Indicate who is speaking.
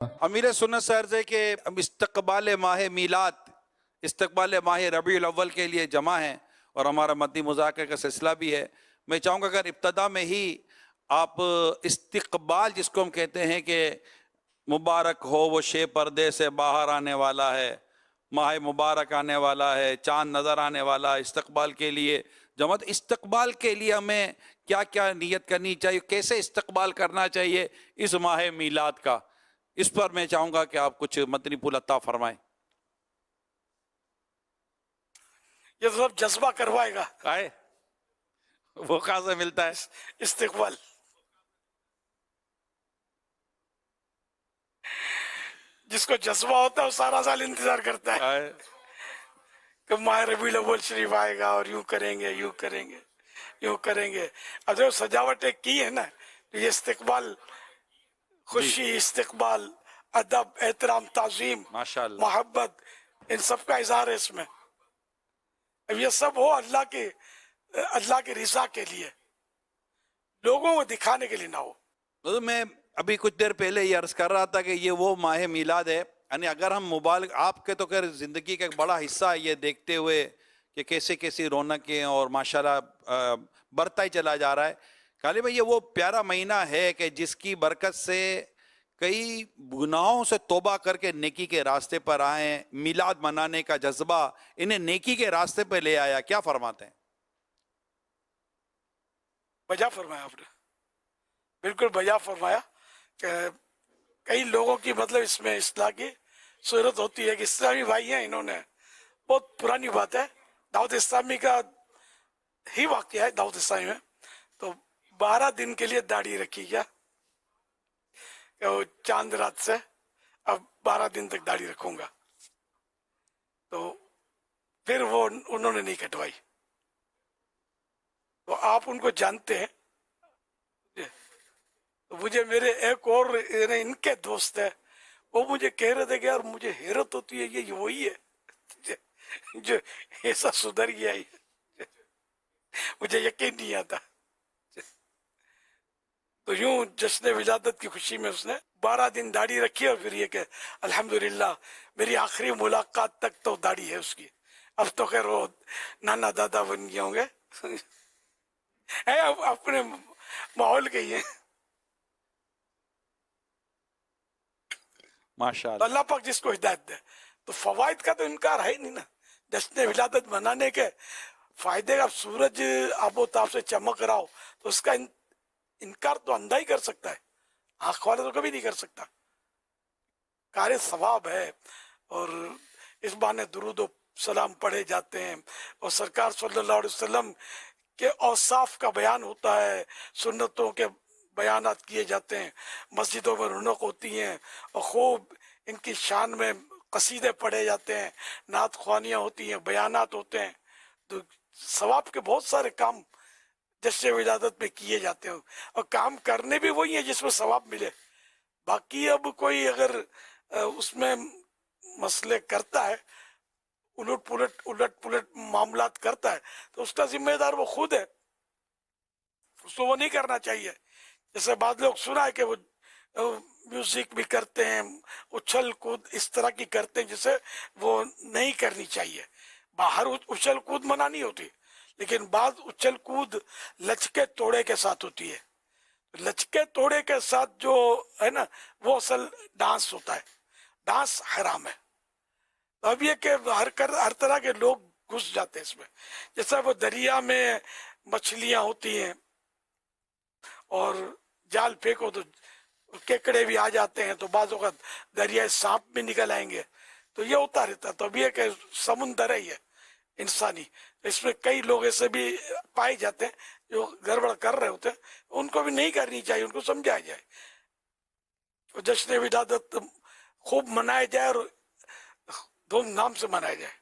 Speaker 1: امیر سنت سے عرض ہے کہ استقبال ماہ میلاد، استقبال ماہ ربیع الاول کے لیے جمع ہیں اور ہمارا مدنی مذاکرے کا سلسلہ بھی ہے۔ میں چاہوں گا اگر ابتدا میں ہی آپ استقبال جس کو ہم کہتے ہیں کہ مبارک ہو وہ شے پردے سے باہر آنے والا ہے، ماہ مبارک آنے والا ہے، چاند نظر آنے والا ہے، استقبال کے لیے جمع، استقبال کے لیے ہمیں کیا کیا نیت کرنی چاہیے، کیسے استقبال کرنا چاہیے اس ماہ میلاد کا، اس پر میں چاہوں گا کہ آپ کچھ مدنی پھول عطا فرمائیں۔
Speaker 2: یہ تو سب جذبہ کروائے گا،
Speaker 1: آئے وہ کہاں سے ملتا ہے؟
Speaker 2: استقبال۔ جس کو جذبہ ہوتا ہے وہ سارا سال انتظار کرتا ہے
Speaker 1: آئے
Speaker 2: کہ ماہ ربیع الاول شریف آئے گا اور یوں کریں گے یوں کریں گے یوں کریں گے۔ اب جو سجاوٹیں کی ہے نا، یہ استقبال، خوشی، استقبال، ادب، احترام، تعظیم،
Speaker 1: ماشاء اللہ،
Speaker 2: محبت، ان سب کا اظہار ہے اس میں۔ اب یہ سب ہو اللہ کی رضا کے لیے، لوگوں کو دکھانے کے لیے نہ ہو۔
Speaker 1: تو میں ابھی کچھ دیر پہلے یہ عرض کر رہا تھا کہ یہ وہ ماہ میلاد ہے، یعنی اگر ہم مبالغ، آپ کے تو خیر زندگی کا ایک بڑا حصہ ہے یہ دیکھتے ہوئے کہ کیسے کیسی رونقیں اور ماشاءاللہ بڑھتا ہی چلا جا رہا ہے۔ غالبا یہ وہ پیارا مہینہ ہے کہ جس کی برکت سے کئی گناہوں سے توبہ کر کے نیکی کے راستے پر آئیں، میلاد منانے کا جذبہ انہیں نیکی کے راستے پہ لے آیا۔ کیا فرماتے ہیں؟
Speaker 2: بجا فرمایا آپ نے، بالکل بجا فرمایا کہ کئی لوگوں کی مطلب اس میں اصلاح کی صورت ہوتی ہے کہ اسلامی بھائی ہیں، انہوں نے بہت پرانی بات ہے، دعوت اسلامی کا ہی واقعہ ہے۔ دعوت اسلامی میں تو 12 دن کے لیے داڑھی رکھی گیا کہ وہ چاند رات سے اب 12 دن تک داڑھی رکھوں گا، تو پھر وہ انہوں نے نہیں کٹوائی۔ تو آپ ان کو جانتے ہیں، مجھے میرے ایک اور ان کے دوست ہے، وہ مجھے کہہ رہے تھے کہ یار مجھے حیرت ہوتی ہے، یہ وہی ہے جو ایسا سدھر گیا ہے، مجھے یقین نہیں آتا۔ تو یوں جشن ولادت کی خوشی میں اس نے 12 دن داڑھی رکھی، اور پھر یہ کہ الحمدللہ میری آخری ملاقات تک تو داڑھی ہے اس کی، اب تو خیر وہ نانا دادا بن گئے ہوں گے، اب اپنے ماحول کے ہی ہیں۔
Speaker 1: ماشاءاللہ،
Speaker 2: اللہ پاک جس کو ہدایت دے، تو فوائد کا تو انکار ہے ہی نہیں نا۔ جشن ولادت منانے کے فائدے کا، سورج آب و تاب سے چمک رہا ہو تو اس کا انکار تو اندھا ہی کر سکتا ہے، آنکھ والا تو کبھی نہیں کر سکتا۔ کار ثواب ہے، اور اس بہانے درود و سلام پڑھے جاتے ہیں، اور سرکار صلی اللہ علیہ وسلم کے اوصاف کا بیان ہوتا ہے، سنتوں کے بیانات کیے جاتے ہیں، مسجدوں میں رونق ہوتی ہیں، اور خوب ان کی شان میں قصیدے پڑھے جاتے ہیں، نعت خوانیاں ہوتی ہیں، بیانات ہوتے ہیں، تو ثواب کے بہت سارے کام جشن ولادت میں کیے جاتے ہیں، اور کام کرنے بھی وہی ہیں جس میں ثواب ملے۔ باقی اب کوئی اگر اس میں مسئلے کرتا ہے، الٹ پلٹ معاملات کرتا ہے، تو اس کا ذمہ دار وہ خود ہے، اس کو وہ نہیں کرنا چاہیے۔ جیسے بعض لوگ سنا ہے کہ وہ میوزک بھی کرتے ہیں، اچھل کود اس طرح کی کرتے ہیں جسے وہ نہیں کرنی چاہیے۔ باہر اچھل کود منع نہیں ہوتی، لیکن بعض اچھل کود لچکے توڑے کے ساتھ ہوتی ہے۔ لچکے توڑے کے ساتھ جو ہے نا، وہ اصل ڈانس ہوتا ہے، ڈانس حرام ہے۔ اب یہ کہ ہر طرح کے لوگ گھس جاتے ہیں اس میں، جیسا وہ دریا میں مچھلیاں ہوتی ہیں اور جال پھینکو تو کیکڑے بھی آ جاتے ہیں، تو بعض اوقات دریائے سانپ بھی نکل آئیں گے، تو یہ ہوتا رہتا۔ تو اب یہ کہ سمندر ہے یہ انسانی، اس میں کئی لوگ ایسے بھی پائے جاتے ہیں جو گڑبڑ کر رہے ہوتے ہیں، ان کو بھی نہیں کرنی چاہیے، ان کو سمجھایا جائے، جشن ولادت خوب منائے جائے اور دھوم دھام سے منایا جائے۔